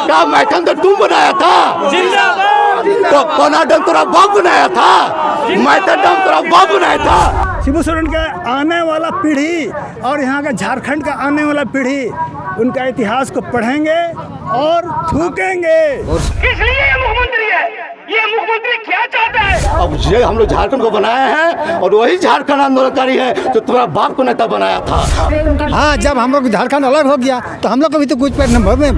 क्या मैथन तो तुम बनाया था? तो कोना डैम तेरा बाप बनाया था? मैथन डैम तेरा बाप बनाया था? शिबू सोरेन का आने वाला पीढ़ी और यहाँ का झारखंड का आने वाला पीढ़ी उनका इतिहास को पढ़ेंगे और थूकेंगे। किस लिए ये मुख्यमंत्री है? ये मुख्यमंत्री क्या चाहता है? अब ये हम लोग झारखंड को बनाए हैं और वही झारखंड आंदोलनकारी है जो तुम्हारा बाप को नेता बनाया था। हाँ, जब हम लोग झारखंड अलग हो गया तो हम लोग को भी तो कुछ नंबर में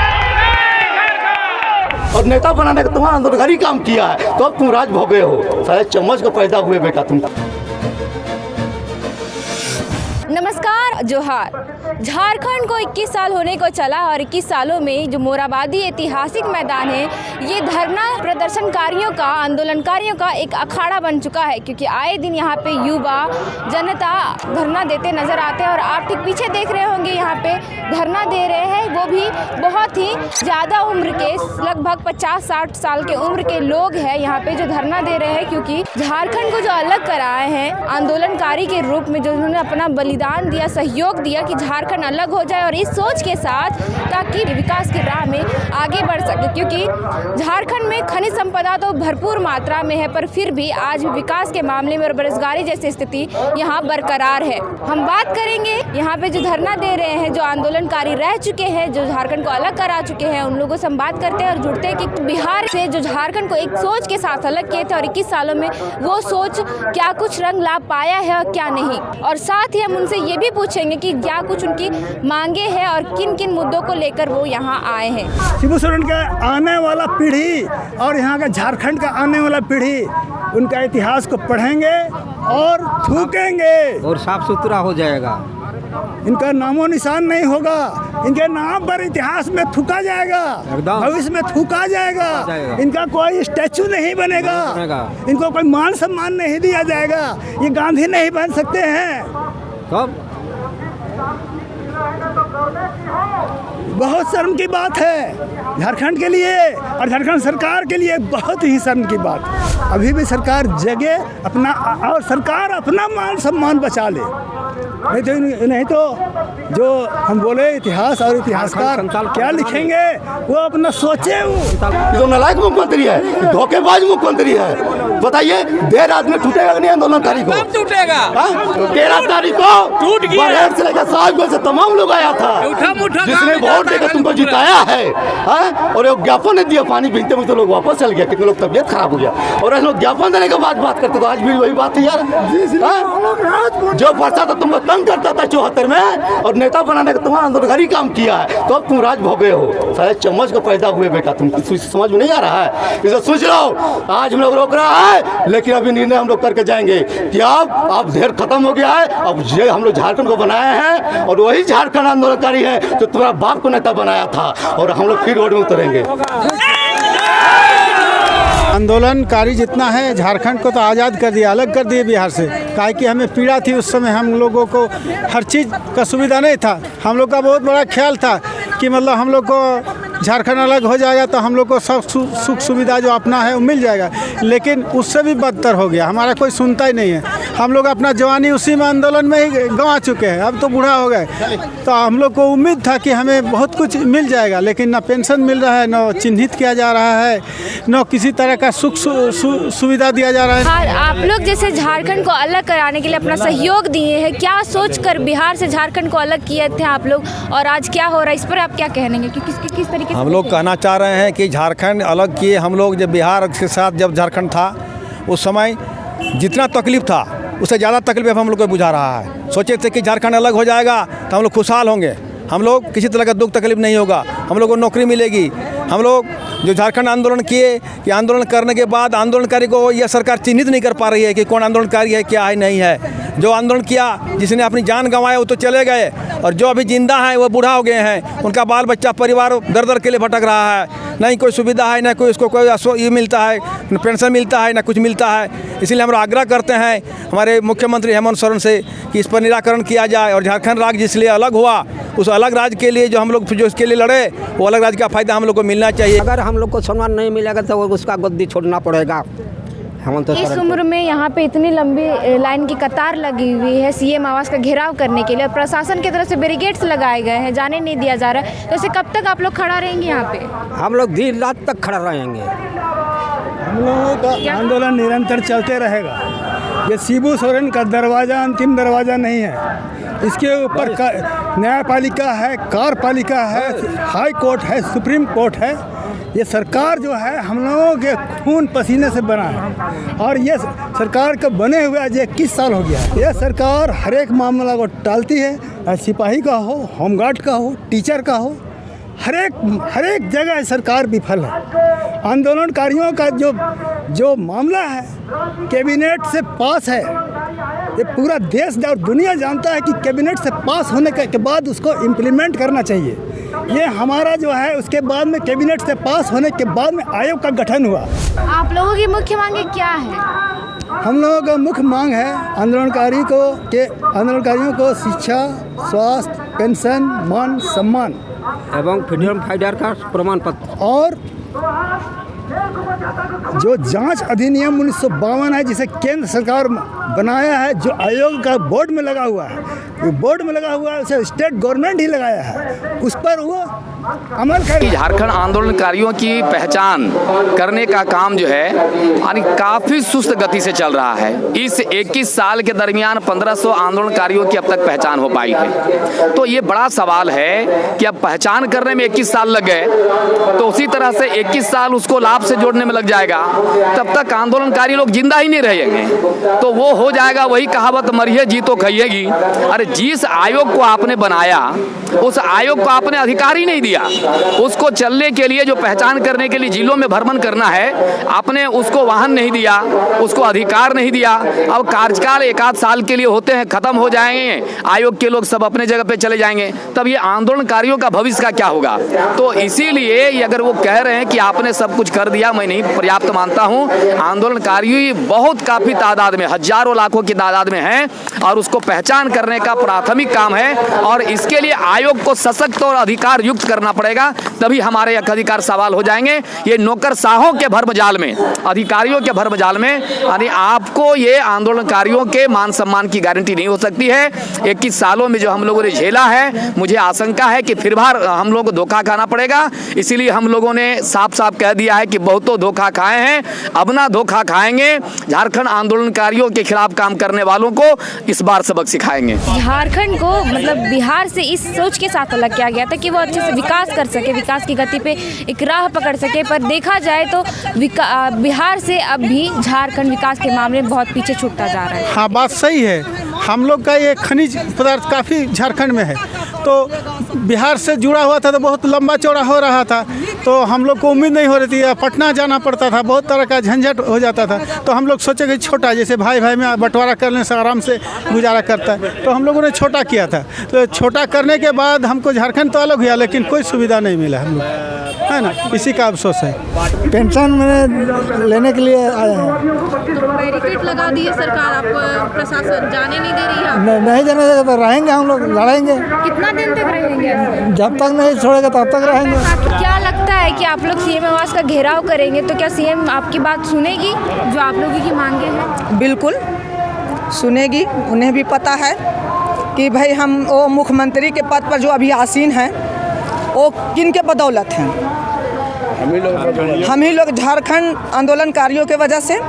और नेता बनाने का तुम्हारा आंदोलनकारी काम किया है, तो अब तुम राज भोगे हो। शायद चम्मच को पैदा हुए बेटा तुम। नमस्कार, जोहार। झारखंड को 21 साल होने को चला और 21 सालों में जो मोराबादी ऐतिहासिक मैदान है, ये धरना प्रदर्शनकारियों का, आंदोलनकारियों का एक अखाड़ा बन चुका है, क्योंकि आए दिन यहाँ पे युवा जनता धरना देते नजर आते हैं। और आप ठीक पीछे देख रहे होंगे, यहाँ पे धरना दे रहे हैं, वो भी बहुत ही ज़्यादा उम्र के, लगभग 50-60 साल के उम्र के लोग हैं यहाँ पे जो धरना दे रहे हैं, क्योंकि झारखंड को जो अलग कराए हैं आंदोलनकारी के रूप में, जो उन्होंने अपना बलिदान दिया, सहयोग दिया कि झारखंड अलग हो जाए, और इस सोच के साथ ताकि विकास की राह में आगे बढ़ सके। क्योंकि झारखंड में खनिज संपदा तो भरपूर मात्रा में है, पर फिर भी आज भी विकास के मामले में और बेरोजगारी जैसी स्थिति यहाँ बरकरार है। हम बात करेंगे यहाँ पे जो धरना दे रहे हैं, जो आंदोलनकारी रह चुके हैं, जो झारखंड को अलग करा चुके हैं, उन लोगों से हम बात करते हैं और जुड़ते हैं कि बिहार से जो झारखंड को एक सोच के साथ अलग किए थे और 21 सालों में वो सोच क्या कुछ रंग ला पाया है और क्या नहीं। और साथ ही हम उनसे ये भी पूछेंगे कि क्या कुछ उनकी मांगे हैं और किन किन मुद्दों को लेकर वो यहाँ आए हैं। शिबू सोरेन का आने वाला पीढ़ी और यहाँ का झारखंड का आने वाला पीढ़ी उनका इतिहास को पढ़ेंगे और थूकेंगे और साफ सुथरा हो जाएगा। इनका नामो निशान नहीं होगा, इनके नाम पर इतिहास में थूका जाएगा, भविष्य में थूका जाएगा। इनका कोई स्टैचू नहीं बनेगा, इनको कोई मान सम्मान नहीं दिया जाएगा। ये गांधी नहीं बन सकते हैं। कब? बहुत शर्म की बात है झारखंड के लिए और झारखंड सरकार के लिए, बहुत ही शर्म की बात। अभी भी सरकार जगे अपना, और सरकार अपना मान सम्मान बचा ले, नहीं तो जो हम बोले इतिहास और इतिहासकार क्या लिखेंगे वो अपना सोचे। वो नालायक मुख्यमंत्री है, धोखेबाज मुख्यमंत्री है। बताइए, देर रात में टूटेगा नहीं आंदोलनकारी को? टूटेगा। 13 तारीख को टूट गया। बरहेट से लेकर साहब से तमाम लोग आया था, जिसने वोट देकर तुमको जिताया है, और ज्ञापन ने दिया। पानी पीते में तो लोग वापस चल गया, कितने लोग तबियत खराब हो गया, और ऐसे लोग ज्ञापन देने के बाद बात करते, तो आज भी वही बात है यार। जो फंसा था तुमको तंग करता था 74 में, और नेता बनाने का तुम्हारा आंदोलनकारी काम किया है, तो अब तुम राज भोगे हो। शायद चम्मच को पैदा हुए बेटा तुम। समझ में नहीं आ रहा है? इसे सोच लो। आज हम लोग रोक रहा है, लेकिन अभी निर्णय हम लोग करके जाएंगे कि अब देर खत्म हो गया है। अब ये हम लोग झारखंड को बनाए हैं और वही झारखंड आंदोलनकारी है जो तुम्हारा बाप को नेता बनाया था, और हम लोग फिर रोड में उतरेंगे। आंदोलनकारी जितना है, झारखंड को तो आज़ाद कर दिया, अलग कर दिए बिहार से। काहे कि हमें पीड़ा थी उस समय, हम लोगों को हर चीज़ का सुविधा नहीं था। हम लोग का बहुत बड़ा ख्याल था कि मतलब हम लोग को झारखंड अलग हो जाएगा तो हम लोग को सब सुख सुविधा जो अपना है वो मिल जाएगा, लेकिन उससे भी बदतर हो गया। हमारा कोई सुनता ही नहीं है। हम लोग अपना जवानी उसी में आंदोलन में ही गंवा चुके हैं, अब तो बूढ़ा हो गए। तो हम लोग को उम्मीद था कि हमें बहुत कुछ मिल जाएगा, लेकिन ना पेंशन मिल रहा है, न चिन्हित किया जा रहा है, न किसी तरह का सुख सुविधा दिया जा रहा है। आप लोग जैसे झारखंड को अलग कराने के लिए अपना सहयोग दिए हैं, क्या सोचकर बिहार से झारखंड को अलग किए थे आप लोग, और आज क्या हो रहा है इस पर आप क्या कहेंगे कि किस तरीके से हम लोग कहना चाह रहे हैं कि झारखंड अलग किए हम लोग। जब बिहार के साथ जब झारखंड था, उस समय जितना तकलीफ था उससे ज़्यादा तकलीफ हम लोग को बुझा रहा है। सोचे थे कि झारखंड अलग हो जाएगा तो हम लोग खुशहाल होंगे, हम लोग किसी तरह का दुख तकलीफ नहीं होगा, हम लोग को नौकरी मिलेगी। हम लोग जो झारखंड आंदोलन किए, कि आंदोलन करने के बाद आंदोलनकारी को यह सरकार चिन्हित नहीं कर पा रही है कि कौन आंदोलनकारी है, क्या है, नहीं है। जो आंदोलन किया, जिसने अपनी जान गंवाया वो तो चले गए, और जो अभी जिंदा हैं वो बूढ़ा हो गए हैं। उनका बाल बच्चा परिवार दर दर के लिए भटक रहा है, नहीं कोई सुविधा है, ना कोई उसको कोई ये मिलता है, न पेंशन मिलता है, ना कुछ मिलता है। इसलिए हम आग्रह करते हैं हमारे मुख्यमंत्री हेमंत सोरेन से कि इस पर निराकरण किया जाए, और झारखंड राज्य जिसलिए अलग हुआ, उस अलग राज्य के लिए जो हम लोग जो इसके लिए लड़े, वो अलग राज्य का फ़ायदा हम लोग को मिलना चाहिए। अगर हम लोग को सम्मान नहीं मिलेगा तो उसका गद्दी छोड़ना पड़ेगा, हेमंत इस सोरेन उम्र में यहाँ पे इतनी लंबी लाइन की कतार लगी हुई है सीएम आवास का घेराव करने के लिए और प्रशासन की तरफ से बैरिकेड्स लगाए गए हैं, जाने नहीं दिया जा रहा है। तो इसे कब तक आप लोग खड़ा रहेंगे यहाँ पे? हम लोग दिन रात तक खड़ा रहेंगे। हम लोगों का आंदोलन निरंतर चलते रहेगा। ये शिबू सोरेन का दरवाज़ा अंतिम दरवाज़ा नहीं है। इसके ऊपर न्यायपालिका है, कार्यपालिका है, हाई कोर्ट है, सुप्रीम कोर्ट है। ये सरकार जो है हम लोगों के खून पसीने से बना है और ये सरकार का बने हुए आज 21 साल हो गया है। ये सरकार हर एक मामला को टालती है, सिपाही का हो, होमगार्ड का हो, टीचर का हो, हर एक जगह सरकार विफल है। आंदोलनकारियों का जो मामला है कैबिनेट से पास है। ये पूरा देश और दुनिया जानता है कि कैबिनेट से पास होने के बाद उसको इम्प्लीमेंट करना चाहिए। ये हमारा जो है उसके बाद में कैबिनेट से पास होने के बाद में आयोग का गठन हुआ। आप लोगों की मुख्य मांगे क्या है? हम लोगों का मुख्य मांग है आंदोलनकारियों को शिक्षा, स्वास्थ्य, पेंशन, मान सम्मान एवं फ्रीडम फाइटर का प्रमाण पत्र और जो जांच अधिनियम 1952 है जिसे केंद्र सरकार बनाया है, जो आयोग का बोर्ड में लगा हुआ है, उसे स्टेट गवर्नमेंट ही लगाया है, उस पर वो अमल करें। झारखंड आंदोलनकारियों की पहचान करने का काम जो है यानी काफ़ी सुस्त गति से चल रहा है। इस 21 साल के दरमियान 1500 आंदोलनकारियों की अब तक पहचान हो पाई है। तो ये बड़ा सवाल है कि अब पहचान करने में 21 साल लग गए तो उसी तरह से 21 साल उसको लाभ से जोड़ने में लग जाएगा, तब तक आंदोलनकारी लोग जिंदा ही नहीं रहेंगे। तो वो हो जाएगा वही कहावत, मरिए जी तो खाइएगी। अरे जिस आयोग को आपने बनाया उस आयोग को आपने अधिकार ही नहीं दिया। उसको चलने के लिए, जो पहचान करने के लिए जिलों में भ्रमण करना है, आपने उसको वाहन नहीं दिया, उसको अधिकार नहीं दिया। अब कार्यकाल 1 आध साल के लिए होते हैं, खत्म हो जाएंगे, आयोग के लोग सब अपने जगह पे चले जाएंगे, तब ये आंदोलनकारियों का भविष्य का क्या होगा? तो इसीलिए अगर वो कह रहे हैं कि आपने सब कुछ कर दिया, मैं नहीं पर्याप्त मानता हूँ। आंदोलनकारी बहुत काफी तादाद में, हजारों लाखों की तादाद में हैं और उसको पहचान करने का प्राथमिक काम है और इसके लिए आयोग को सशक्त और अधिकार युक्त करना पड़ेगा, तभी हमारे अधिकार सवाल हो जाएंगे। ये नौकरशाहों के भर्मजाल में, अधिकारियों के भर्मजाल में यानी आपको ये आंदोलनकारियों के मान सम्मान की गारंटी नहीं हो सकती है। 21 सालों में जो हम लोगों ने झेला है, मुझे आशंका है कि फिर बार हम लोगों को धोखा खाना पड़ेगा। इसीलिए हम लोगों ने साफ साफ कह दिया है कि बहुतों धोखा खाए हैं, अब ना धोखा खाएंगे। झारखंड आंदोलनकारियों के खिलाफ काम करने वालों को इस बार सबक सिखाएंगे। झारखंड को मतलब बिहार से इस सोच के साथ अलग किया गया था कि वो अच्छे से विकास कर सके, विकास की गति पे एक राह पकड़ सके, पर देखा जाए तो बिहार से अब भी झारखंड विकास के मामले में बहुत पीछे छूटता जा रहा है। हाँ, बात सही है। हम लोग का ये खनिज पदार्थ काफ़ी झारखंड में है, तो बिहार से जुड़ा हुआ था तो बहुत लंबा चौड़ा हो रहा था, तो हम लोग को उम्मीद नहीं हो रही थी। पटना जाना पड़ता था, बहुत तरह का झंझट हो जाता था, तो हम लोग सोचे कि छोटा, जैसे भाई भाई में बंटवारा करने से आराम से गुजारा करता है, तो हम लोगों ने छोटा किया था। तो छोटा करने के बाद हमको झारखंड तो अलग हुआ, लेकिन कोई सुविधा नहीं मिला हम लोग, है ना, इसी का अफसोस है। पेंशन में लेने के लिए आए हैं। बैरिकेड लगा दिए सरकार, आपको प्रशासन जाने नहीं दे रही है। नहीं जाने देगा तो रहेंगे, हम लोग लड़ेंगे। कितना दिन तक रहेंगे? जब तक नहीं छोड़ेगा तब तक रहेंगे। क्या लगता है कि आप लोग सीएम आवास का घेराव करेंगे तो क्या सीएम आपकी बात सुनेगी, जो आप लोगों की मांगे हैं? बिल्कुल सुनेगी। उन्हें भी पता है कि भाई हम वो मुख्यमंत्री के पद पर जो अभी आसीन हैं वो किन के बदौलत हैं। हम ही लोग झारखंड आंदोलनकारियों के वजह से,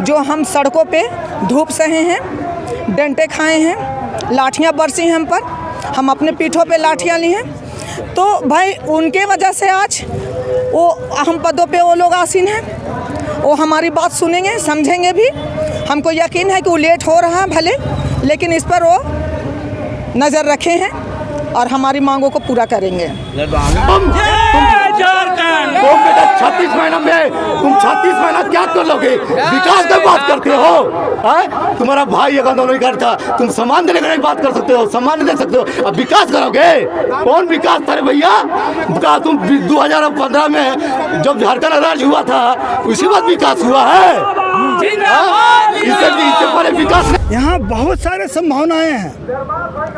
जो हम सड़कों पे धूप सहे हैं, डंडे खाए हैं, लाठियाँ बरसी हैं हम पर, हम अपने पीठों पे लाठियाँ ली हैं, तो भाई उनके वजह से आज वो अहम पदों पे वो लोग आसीन हैं। वो हमारी बात सुनेंगे, समझेंगे भी। हमको यकीन है कि वो लेट हो रहा है भले, लेकिन इस पर वो नज़र रखे हैं और हमारी मांगों को पूरा करेंगे। तुम बेटा 36 महीना में तुम 36 महीना क्या कर लोगे? विकास की बात करते हो? तुम्हारा भाई एक आंदोलनकारी था, तुम सम्मान देने की बात कर सकते हो, सम्मान नहीं दे सकते हो, अब विकास करोगे? कौन विकास था भैया? तुम 2015 में जब झारखंड राज्य हुआ था उसी बात विकास हुआ है। इससे पहले विकास यहाँ बहुत सारे संभावनाएं हैं,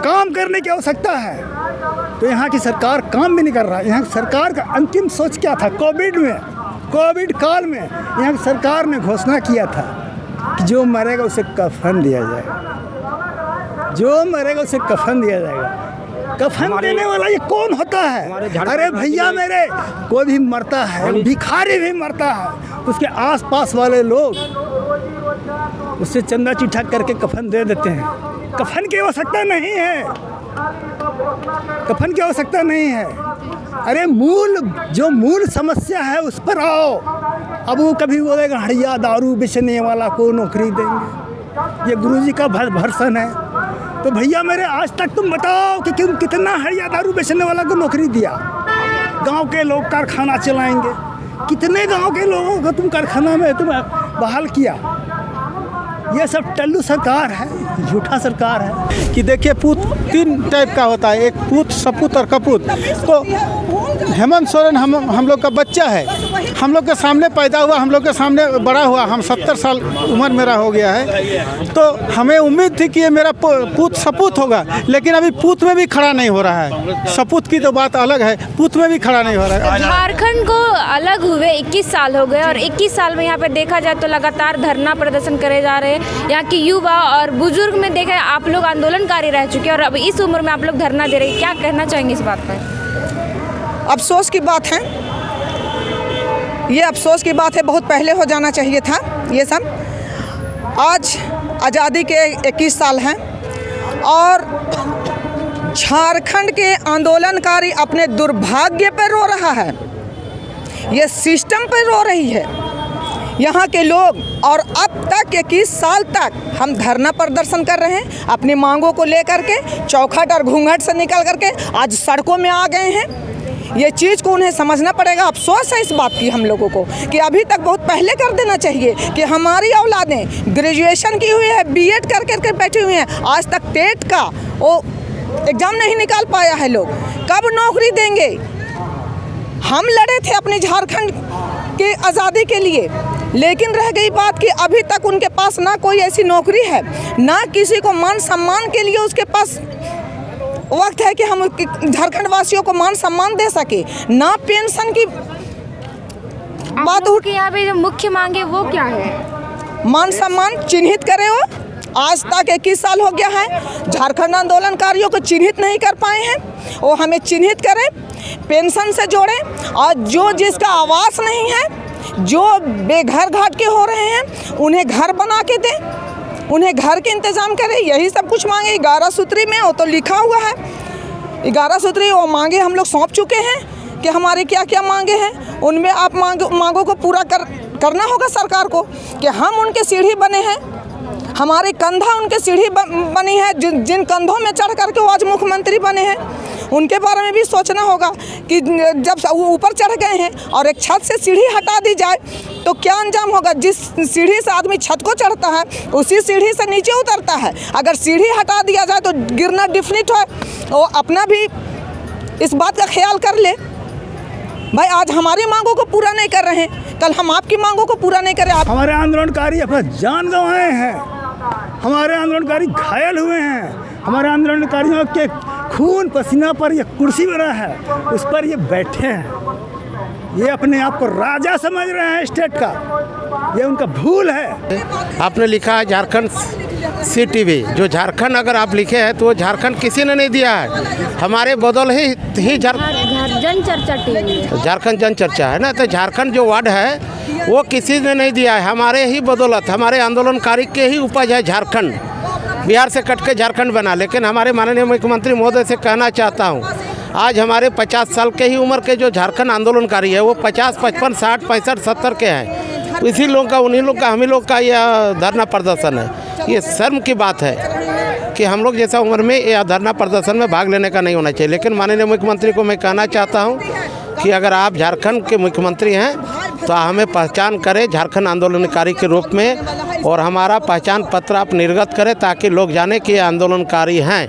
काम करने की आवश्यकता है, तो यहाँ की सरकार काम भी नहीं कर रहा है। यहाँ सरकार का अंतिम सोच क्या था? कोविड काल में यहाँ की सरकार ने घोषणा किया था कि जो मरेगा उसे कफन दिया जाएगा, जो मरेगा उसे कफन दिया जाएगा। कफन देने वाला ये कौन होता है? अरे भैया मेरे, कोई भी मरता है, भिखारी भी मरता है, उसके आसपास वाले लोग उससे चंदा चिट्ठा करके कफन दे देते हैं। कफन की आवश्यकता नहीं है, कफन की आवश्यकता नहीं है। अरे जो मूल समस्या है उस पर आओ। अब वो कभी बोलेगा हड़िया दारू बेचने वाला को नौकरी देंगे, ये गुरुजी का भर्सन है। तो भैया मेरे, आज तक तुम बताओ कि कितना हड़िया दारू बेचने वाला को नौकरी दिया? गांव के लोग कारखाना चलाएंगे, कितने गांव के लोगों को तुम कारखाना में तुम बहाल किया? ये सब टल्लू सरकार है, झूठा सरकार है। कि देखिए, पूत 3 टाइप का होता है, एक पूत, सपूत और कपूत। तो हेमंत सोरेन हम लोग का बच्चा है, हम लोग के सामने पैदा हुआ, हम लोग के सामने बड़ा हुआ। हम 70 साल उम्र मेरा हो गया है, तो हमें उम्मीद थी कि ये मेरा पूत सपूत होगा, लेकिन अभी पूत में भी खड़ा नहीं हो रहा है। सपूत की तो बात अलग है, पूत में भी खड़ा नहीं हो रहा है। झारखंड को अलग हुए 21 साल हो गए और 21 साल में यहाँ पे देखा जाए तो लगातार धरना प्रदर्शन करे जा रहे हैं। यहाँ की युवा और बुजुर्ग में देखा आप लोग आंदोलनकारी रह चुके हैं और अब इस उम्र में आप लोग धरना दे रहे हैं, क्या कहना चाहेंगे इस बात पर? अफसोस की बात है, ये अफसोस की बात है, बहुत पहले हो जाना चाहिए था ये सब। आज आज़ादी के 21 साल हैं और झारखंड के आंदोलनकारी अपने दुर्भाग्य पर रो रहा है, ये सिस्टम पर रो रही है यहाँ के लोग। और अब तक 21 साल तक हम धरना प्रदर्शन कर रहे हैं अपनी मांगों को लेकर के, चौखट और घूंघट से निकल करके आज सड़कों में आ गए हैं। ये चीज़ को उन्हें समझना पड़ेगा। अफसोस है इस बात की हम लोगों को कि अभी तक बहुत पहले कर देना चाहिए कि हमारी औलादें ग्रेजुएशन की हुई है, बीएड कर करके बैठी हुई हैं, आज तक टेट का वो एग्ज़ाम नहीं निकाल पाया है लोग, कब नौकरी देंगे? हम लड़े थे अपने झारखंड की आज़ादी के लिए, लेकिन रह गई बात कि अभी तक उनके पास ना कोई ऐसी नौकरी है, ना किसी को मान सम्मान के लिए उसके पास वक्त है कि हम झारखंड वासियों को मान सम्मान दे सके, ना पेंशन की बात उठ के यहाँ पे जो मुख्य मांग है वो क्या है? मान सम्मान चिन्हित करे। वो आज तक 21 साल हो गया है, झारखंड आंदोलनकारियों को चिन्हित नहीं कर पाए हैं, वो हमें चिन्हित करें, पेंशन से जोड़ें और जो जिसका आवास नहीं है, जो बेघर घाट के हो रहे हैं, उन्हें घर बना के दें, उन्हें घर के इंतज़ाम करें। यही सब कुछ मांगे 11 सूत्री में, वो तो लिखा हुआ है 11 सूत्री, वो मांगे हम लोग सौंप चुके हैं कि हमारी क्या क्या मांगे हैं। उनमें आप मांगों को पूरा करना होगा सरकार को कि हम उनके सीढ़ी बने हैं, हमारे कंधा उनके सीढ़ी बनी है, जिन कंधों में चढ़ करके वो आज मुख्यमंत्री बने हैं, उनके बारे में भी सोचना होगा कि जब वो ऊपर चढ़ गए हैं और एक छत से सीढ़ी हटा दी जाए तो क्या अंजाम होगा। जिस सीढ़ी से आदमी छत को चढ़ता है उसी सीढ़ी से नीचे उतरता है। अगर सीढ़ी हटा दिया जाए तो गिरना डिफिनिट है। वो अपना भी इस बात का ख्याल कर ले। भाई आज हमारी मांगों को पूरा नहीं कर रहे हैं, कल हम आपकी मांगों को पूरा नहीं करें। हमारे आंदोलनकारी अपना जान गंवाए हैं, हमारे आंदोलनकारी घायल हुए हैं, हमारे आंदोलनकारियों के खून पसीना पर ये कुर्सी बना है, उस पर ये बैठे हैं। ये अपने आप को राजा समझ रहे हैं स्टेट का, ये उनका भूल है। आपने लिखा है झारखंड CTV, जो झारखंड अगर आप लिखे हैं तो झारखंड किसी ने नहीं दिया है, हमारे बदौल ही झारखंड जन चर्चा है ना। तो झारखंड जो वार्ड है वो किसी ने नहीं दिया है, हमारे ही बदौलत, हमारे आंदोलनकारी के ही उपज है झारखंड। बिहार से कट के झारखंड बना। लेकिन हमारे माननीय मुख्यमंत्री महोदय से कहना चाहता हूँ, आज हमारे 50 साल के ही उम्र के जो झारखंड आंदोलनकारी है वो 50, 55, 60, 65, 70 के हैं। इसी लोग का, उन्हीं लोग का, हम ही लोग का यह धरना प्रदर्शन है। ये शर्म की बात है कि हम लोग जैसा उम्र में यह धरना प्रदर्शन में भाग लेने का नहीं होना चाहिए। लेकिन माननीय मुख्यमंत्री को मैं कहना चाहता हूँ कि अगर आप झारखंड के मुख्यमंत्री हैं तो हमें पहचान करें झारखंड आंदोलनकारी के रूप में, और हमारा पहचान पत्र आप निर्गत करें ताकि लोग जाने कि ये आंदोलनकारी हैं।